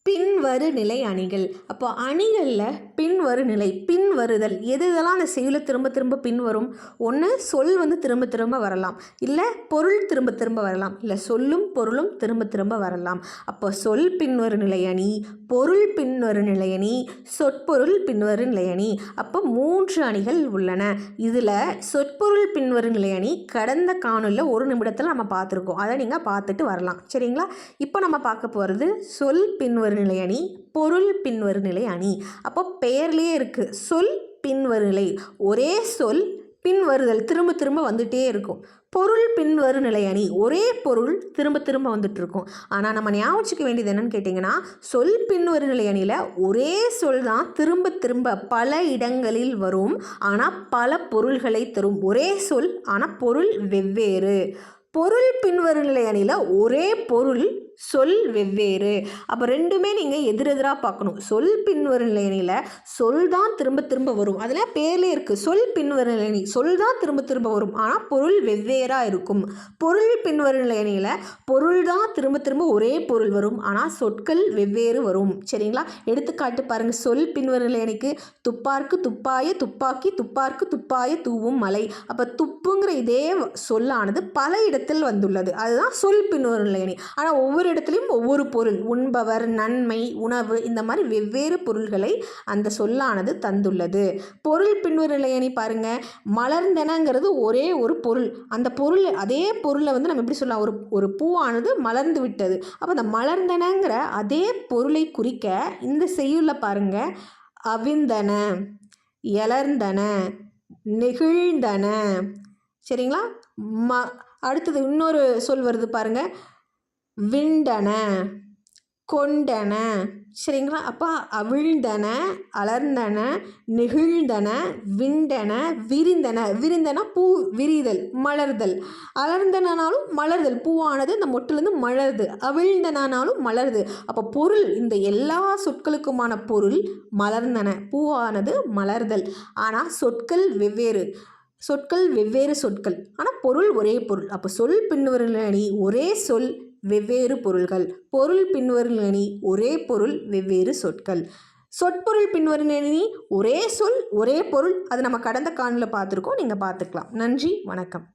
பின்வரு நிலை அணிகள். அப்போ அணிகளில் பின்வரு நிலை, பின்வருதல் எதெல்லாம் அந்த செய்யுளில் திரும்ப திரும்ப பின்வரும்? ஒன்று சொல் திரும்ப திரும்ப வரலாம், இல்லை பொருள் திரும்ப திரும்ப வரலாம், இல்லை சொல்லும் பொருளும் திரும்ப திரும்ப வரலாம். அப்போ சொல் பின்வரு நிலையணி, பொருள் பின்வரு நிலையணி, சொற்பொருள் பின்வரு நிலையணி. அப்போ 3 அணிகள் உள்ளன. இதில் சொற்பொருள் பின்வரு நிலையணி கடந்த காணொலியில் 1 நிமிடத்தில் நம்ம பார்த்துருக்கோம். அதை நீங்கள் பார்த்துட்டு வரலாம். சரிங்களா? இப்போ நம்ம பார்க்க போகிறது சொல் பின்வரு நிலை அணி, பொருள் பின்வரு நிலை அணி. அப்போ பெயர்லேயே இருக்கு, சொல் பின்வரு நிலை, ஒரே சொல் பின்வருதல் திரும்ப திரும்ப வந்துட்டே இருக்கும். பொருள் பின்வரு நிலை அணி, ஒரே பொருள் திரும்ப திரும்ப வந்துட்டு இருக்கும். ஆனால் நம்ம ஞாபகம் வேண்டியது என்னன்னு கேட்டிங்கன்னா, சொல் பின்வரு நிலை அணியில் ஒரே சொல் தான் திரும்ப திரும்ப பல இடங்களில் வரும். ஆனால் பல பொருள்களை தரும். ஒரே சொல் ஆனால் பொருள் வெவ்வேறு. பொருள் பின்வரு நிலை அணியில் ஒரே பொருள், சொல் வெவ்வேறு. அப்போ ரெண்டுமே நீங்கள் எதிரெதிராக பார்க்கணும். சொல் பின்வரு நிலை அணியில் சொல் தான் திரும்ப திரும்ப வரும். அதில் பேர்லேயே இருக்குது, சொல் பின்வரு நிலை அணி, சொல் தான் திரும்ப திரும்ப வரும் ஆனால் பொருள் வெவ்வேறாக இருக்கும். பொருள் பின்வரு நிலை அணியில் பொருள் தான் திரும்ப திரும்ப ஒரே பொருள் வரும் ஆனால் சொற்கள் வெவ்வேறு வரும். சரிங்களா? எடுத்துக்காட்டு பாருங்கள். சொல் பின்வரு நிலை அணிக்கு துப்பார்க்கு துப்பாய துப்பாக்கி, துப்பார்க்கு துப்பாய தூவும் மலை. அப்போ துப்புங்கிற இதே சொல்லானது பல இடத்தில் வந்துள்ளது. அதுதான் சொல் பின்வரு நிலை அணி. ஆனால் ஒவ்வொரு இடத்துலையும் ஒவ்வொரு பொருள், உண்பவர், நன்மை, உணவு, இந்த மாதிரி வெவ்வேறு பொருள்களை அந்த சொல்லானது தந்துள்ளது. பொருள் பின்வரு நிலை அணி பாருங்க, மலர்ந்தனங்கிறது ஒரே ஒரு பொருள். அந்த பொருள், அதே பொருளை நம்ம எப்படி சொல்லலாம், ஒரு பூவானது மலர்ந்து விட்டது. அப்போ அந்த மலர்ந்தனங்கிற அதே பொருளை குறிக்க இந்த செய்யுள்ள பாருங்க, அவிழ்ந்தன, எலர்ந்தன, நெகிழ்ந்தன. சரிங்களா? அடுத்தது இன்னொரு சொல் வருது பாருங்க, விண்டன, கொண்டன. சரிங்களா? அப்போ அவிழ்ந்தன, அலர்ந்தன, நெகிழ்ந்தன, விண்டன, விரிந்தன. விரிந்தன பூ விரிதல், மலர்தல். அலர்ந்தனாலும் மலர்தல், பூவானது இந்த மொட்டிலிருந்து மலருது. அவிழ்ந்தனாலும் மலருது. அப்போ பொருள், இந்த எல்லா சொற்களுக்குமான பொருள் மலர்ந்தன, பூவானது மலர்தல். ஆனால் சொற்கள் வெவ்வேறு, சொற்கள் வெவ்வேறு சொற்கள் ஆனால் பொருள் ஒரே பொருள். அப்போ சொல் பின்வரு நிலை அணி ஒரே சொல் வெவ்வேறு பொருள்கள், பொருள் பின்வரு நிலை அணி ஒரே பொருள் வெவ்வேறு சொற்கள். சொற்பொருள் பின்வரு நிலை அணி ஒரே சொல் ஒரே பொருள். அது நம்ம கடந்த காணொளியில் பார்த்துருக்கோம், நீங்கள் பார்த்துக்கலாம். நன்றி, வணக்கம்.